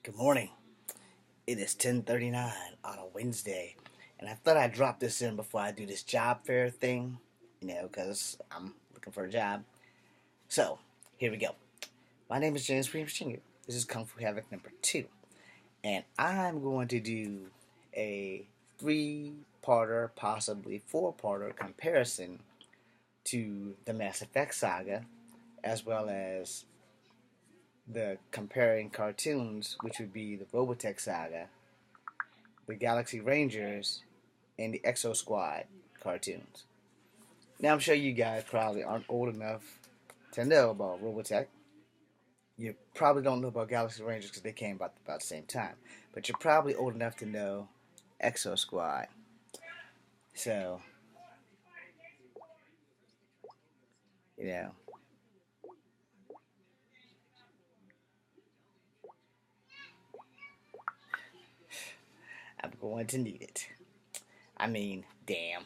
Good morning. It is 10:39 on a Wednesday, and I thought I'd drop this in before I do this job fair thing, because I'm looking for a job. So, here we go. My name is James Green Jr. This is Kung Fu Havoc number 2, and I'm going to do a three-parter, possibly four-parter comparison to the Mass Effect Saga, as well as the comparing cartoons, which would be the Robotech Saga, the Galaxy Rangers, and the Exosquad cartoons. Now, I'm sure you guys probably aren't old enough to know about Robotech. You probably don't know about Galaxy Rangers because they came about the same time. But you're probably old enough to know Exosquad. So, you know, I'm going to need it. I mean, damn.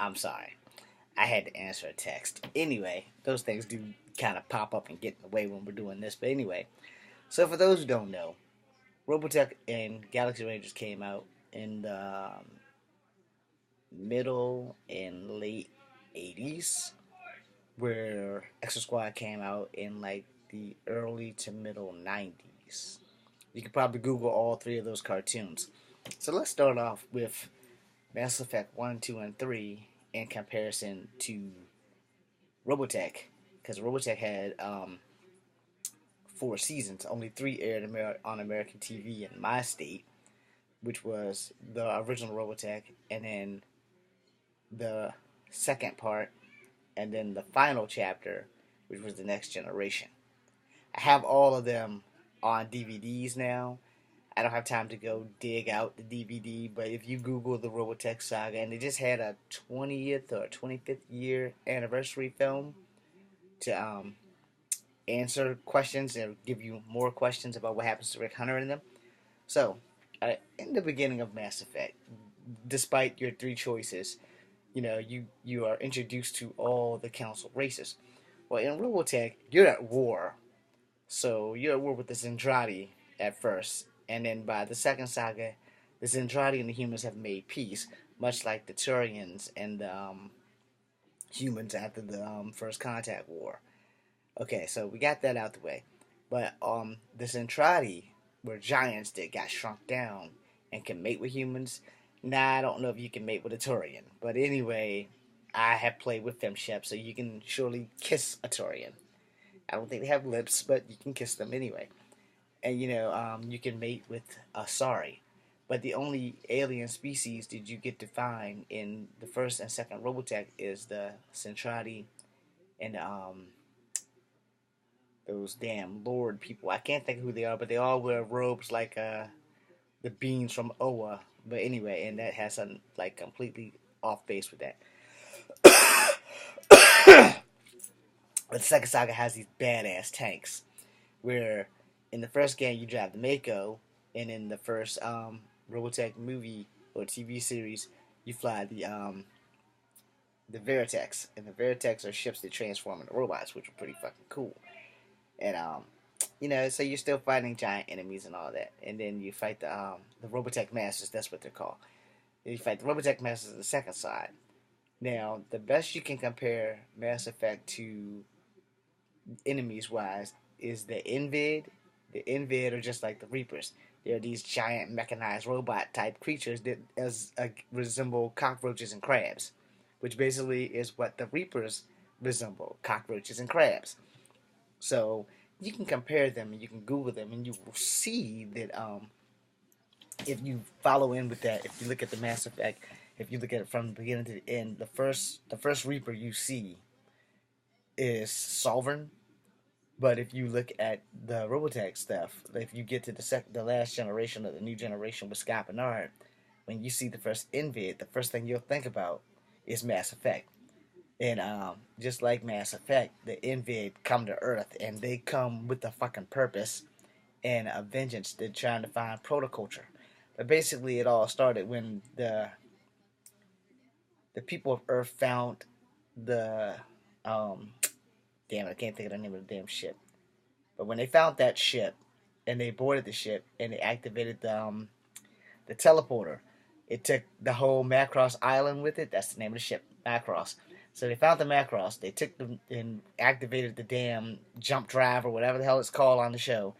I'm sorry. I had to answer a text. Anyway, those things do kind of pop up and get in the way when we're doing this. But anyway, so for those who don't know, Robotech and Galaxy Rangers came out in the middle and late 80s, where Exo Squad came out in like the early to middle 90s. You could probably Google all three of those cartoons. So let's start off with Mass Effect 1, 2, and 3 in comparison to Robotech, because Robotech had four seasons. Only three aired on American TV in my state, which was the original Robotech, and then the second part, and then the final chapter, which was the next generation. I have all of them on DVDs now. I don't have time to go dig out the DVD, but if you Google the Robotech Saga, and they just had a 20th or 25th year anniversary film to answer questions and give you more questions about what happens to Rick Hunter in them. So, in the beginning of Mass Effect, despite your three choices, you are introduced to all the council races. Well, in Robotech, you're at war, so you're at war with the Zentradi at first, and then by the second saga, the Zentradi and the humans have made peace, much like the Turians and the humans after the First Contact War. Okay, so we got that out the way, but the Zentradi were giants that got shrunk down and can mate with humans. Nah, I don't know if you can mate with a Turian. But anyway, I have played with them, Shep, so you can surely kiss a Turian. I don't think they have lips, but you can kiss them anyway. And you can mate with a Sari. But the only alien species that you get to find in the first and second Robotech is the Centrati and those damn Lord people. I can't think of who they are, but they all wear robes like the beings from Oa. But anyway, and that has some like completely off base with that. But the second saga has these badass tanks, where in the first game you drive the Mako, and in the first Robotech movie or TV series you fly the Veritex, and the Veritex are ships that transform into robots, which are pretty fucking cool. And so you're still fighting giant enemies and all that, and then you fight the Robotech Masters. That's what they're called. And you fight the Robotech Masters on the second side. Now, the best you can compare Mass Effect to enemies wise is the Invid. The Invid are just like the Reapers. They're these giant mechanized robot type creatures that resemble cockroaches and crabs, which basically is what the Reapers resemble, cockroaches and crabs. So you can compare them and you can Google them and you will see that if you follow in with that, if you look at the Mass Effect, if you look at it from the beginning to the end, the first Reaper you see is Sovereign. But if you look at the Robotech stuff, if you get to the last generation of the new generation with Scott Bernard, when you see the first Invid, the first thing you'll think about is Mass Effect. And just like Mass Effect, the Invid come to Earth and they come with a fucking purpose and a vengeance. They're trying to find protoculture. But basically, it all started when the people of Earth found the damn it, I can't think of the name of the damn ship. But when they found that ship and they boarded the ship and they activated the teleporter. It took the whole Macross Island with it. That's the name of the ship, Macross. So they found the Macross. They took them and activated the damn jump drive or whatever the hell it's called on the show,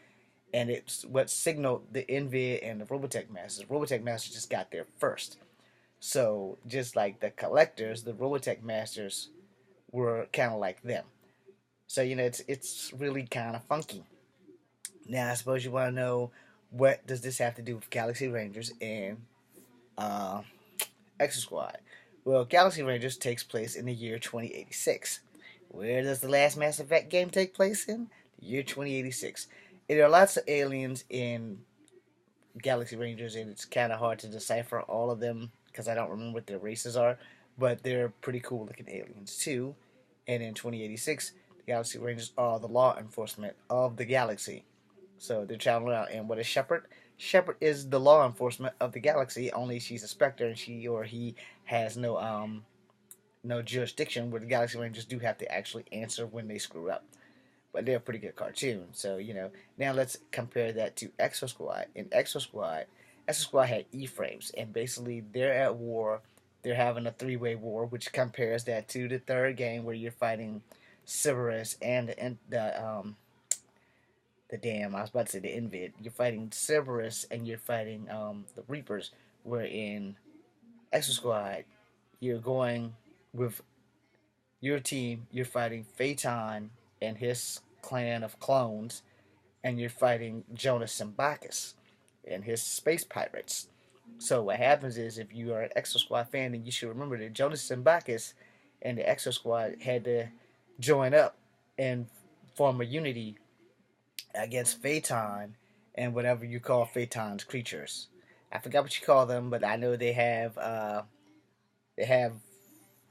and it's what signaled the Envid and the Robotech Masters. Robotech Masters just got there first. So just like the collectors, the Robotech Masters were kind of like them. So it's really kind of funky. Now I suppose you want to know, what does this have to do with Galaxy Rangers and uh, Exosquad? Well, Galaxy Rangers takes place in the year 2086. Where does the last Mass Effect game take place in? The year 2086. There are lots of aliens in Galaxy Rangers, and it's kind of hard to decipher all of them because I don't remember what their races are, but they're pretty cool looking aliens too. And in 2086, the Galaxy Rangers are the law enforcement of the galaxy. So they're traveling around. And what is Shepard? Shepard is the law enforcement of the galaxy. Only she's a Spectre, and she or he has no jurisdiction. Where the Galaxy Rangers do have to actually answer when they screw up. But they're a pretty good cartoon. So now let's compare that to Exo Squad. In Exo Squad had E-frames, and basically they're at war. They're having a three-way war, which compares that to the third game where you're fighting Cerberus and the damn, I was about to say the Invid. You're fighting Cerberus and you're fighting the Reapers. Where in Exo Squad, you're going with your team. You're fighting Phaeton and his clan of clones, and you're fighting Jonas and Bacchus and his space pirates. So what happens is, if you are an Exo Squad fan, then you should remember that Jonas and Bacchus and the Exo Squad had to join up and form a unity against Phaeton and whatever you call Phaeton's creatures. I forgot what you call them, but I know they have a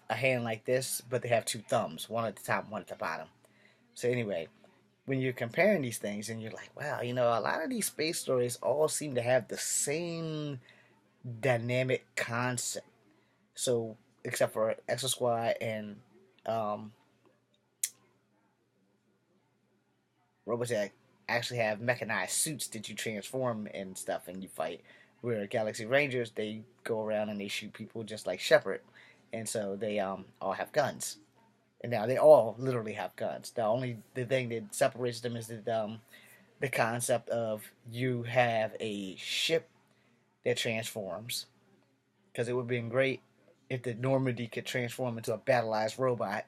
hand like this, but they have two thumbs, one at the top, one at the bottom. So anyway, when you're comparing these things, and you're like, wow, a lot of these space stories all seem to have the same dynamic concept. So except for Exo Squad and um, Robotech actually have mechanized suits that you transform and stuff and you fight. Where Galaxy Rangers, they go around and they shoot people just like Shepard, and so they all have guns. And now they all literally have guns. The thing that separates them is that the concept of you have a ship that transforms. Because it would have been great if the Normandy could transform into a battleized robot,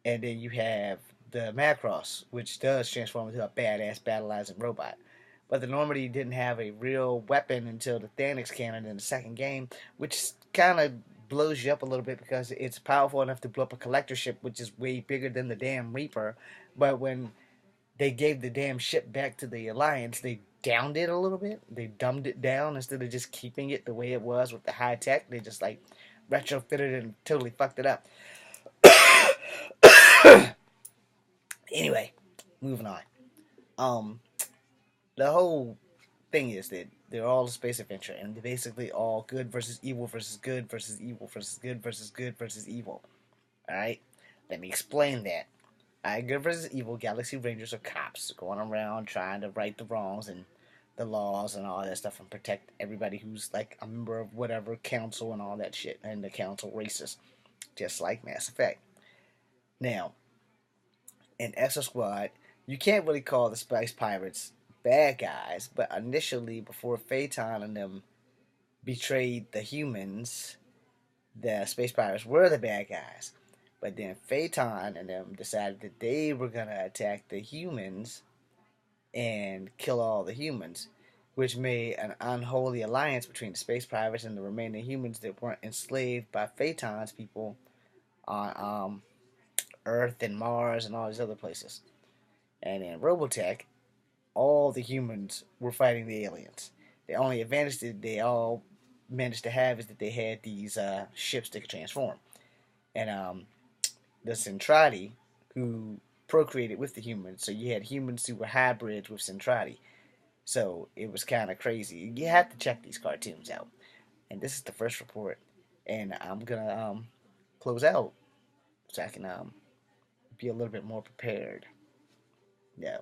and then you have the Macross, which does transform into a badass battleizing robot. But the Normandy didn't have a real weapon until the Thanex cannon in the second game, which kind of blows you up a little bit because it's powerful enough to blow up a collector ship, which is way bigger than the damn Reaper. But when they gave the damn ship back to the Alliance, they downed it a little bit. They dumbed it down instead of just keeping it the way it was with the high tech. They just like retrofitted it and totally fucked it up. Anyway, moving on. Um, the whole thing is that they're all a space adventure, and they're basically all good versus evil versus good versus evil versus good versus good versus evil. All right, let me explain that. Alright, good versus evil. Galaxy Rangers are cops going around trying to right the wrongs and the laws and all that stuff and protect everybody who's like a member of whatever council and all that shit. And the council racist, just like Mass Effect. Now, in Exo Squad, you can't really call the Spice Pirates bad guys, but initially, before Phaeton and them betrayed the humans, the Space Pirates were the bad guys. But then Phaeton and them decided that they were gonna attack the humans and kill all the humans, which made an unholy alliance between the space pirates and the remaining humans that weren't enslaved by Phaeton's people on Earth and Mars and all these other places. And in Robotech, all the humans were fighting the aliens. The only advantage that they all managed to have is that they had these ships that could transform. And the Centrati, who procreated with the humans, so you had humans who were hybrids with Centrati. So it was kind of crazy. You have to check these cartoons out. And this is the first report, and I'm gonna close out so I can be a little bit more prepared. Yeah.